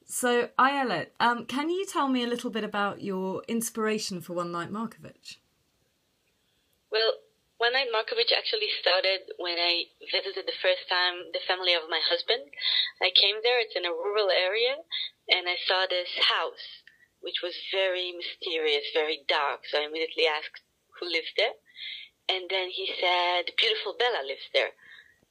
So, Ayelet, can you tell me a little bit about your inspiration for One Night Markovic? Well, One Night Markovic actually started when I visited the first time the family of my husband. I came there, it's in a rural area, and I saw this house, which was very mysterious, very dark. So I immediately asked who lives there. And then he said, beautiful Bella lives there.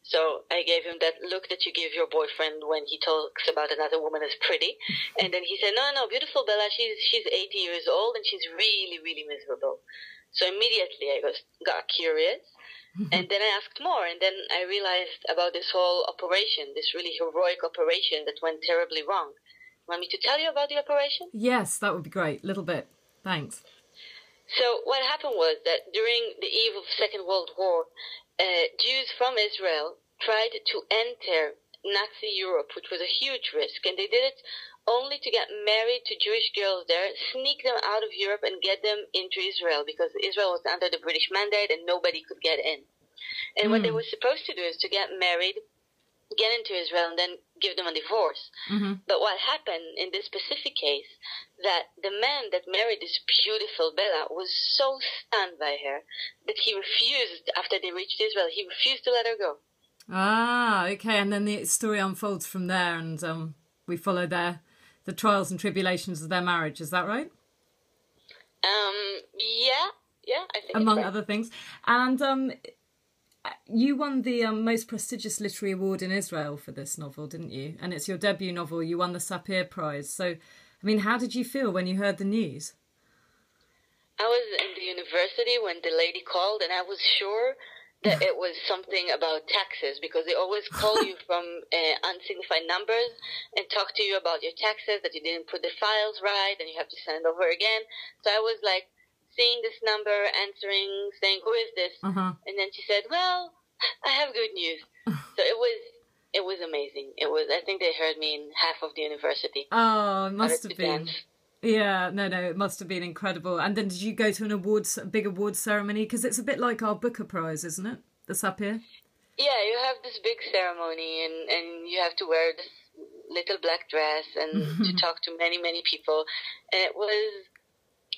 So I gave him that look that you give your boyfriend when he talks about another woman as pretty. And then he said, no, beautiful Bella, she's 80 years old and she's really, really miserable. So immediately I got curious. And then I asked more. And then I realized about this whole operation, this really heroic operation that went terribly wrong. Want me to tell you about the operation? Yes, that would be great. Little bit. Thanks. So what happened was that during the eve of Second World War, Jews from Israel tried to enter Nazi Europe, which was a huge risk, and they did it only to get married to Jewish girls there, sneak them out of Europe and get them into Israel, because Israel was under the British mandate and nobody could get in. And what they were supposed to do is to get married, get into Israel, and then give them a divorce. But what happened in this specific case, that the man that married this beautiful Bella was so stunned by her that he refused, after they reached Israel, he refused to let her go. Ah, okay. And then the story unfolds from there, and we follow the trials and tribulations of their marriage. Is that right? Yeah, I think among it's right. other things. And you won the most prestigious literary award in Israel for this novel, didn't you? And it's your debut novel. You won the Sapir Prize. So, I mean, how did you feel when you heard the news? I was in the university when the lady called, and I was sure that it was something about taxes, because they always call you from unsignified numbers and talk to you about your taxes, that you didn't put the files right, and you have to send it over again. So I was like, seeing this number, answering, saying, who is this? And then she said, well, I have good news. So it was amazing. I think they heard me in half of the university. Oh, it must have been. Yeah, no, it must have been incredible. And then did you go to a big awards ceremony? Because it's a bit like our Booker Prize, isn't it? The Sapir? Yeah, you have this big ceremony and you have to wear this little black dress and to talk to many, many people. And it was,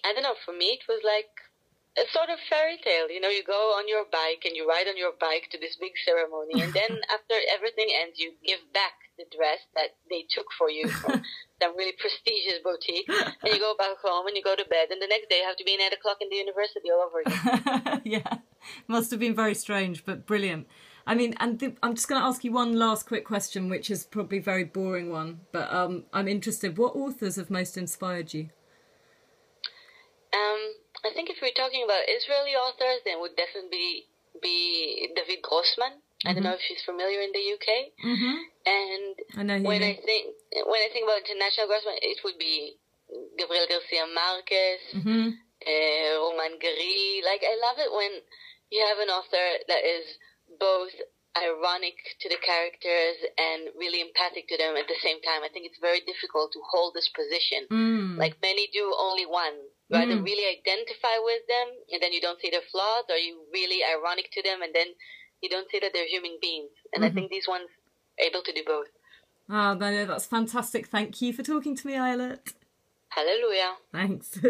I don't know, for me it was like a sort of fairy tale. You know, you go on your bike and you ride on your bike to this big ceremony, and then after everything ends, you give back the dress that they took for you from some really prestigious boutique, and you go back home and you go to bed, and the next day you have to be in 8 o'clock in the university all over again. Yeah, must have been very strange, but brilliant. I mean, and I'm just going to ask you one last quick question, which is probably a very boring one, but I'm interested. What authors have most inspired you? I think if we're talking about Israeli authors, then it would definitely be David Grossman. I don't know if she's familiar in the UK. And I know when I think about international Grossman, it would be Gabriel Garcia Marquez, Roman Gary. Like, I love it when you have an author that is both ironic to the characters and really empathic to them at the same time. I think it's very difficult to hold this position. Like many do only one. You either really identify with them and then you don't see their flaws, or you really ironic to them and then you don't see that they're human beings. And I think these ones are able to do both. Oh, no, that's fantastic. Thank you for talking to me, Ayelet. Hallelujah. Thanks.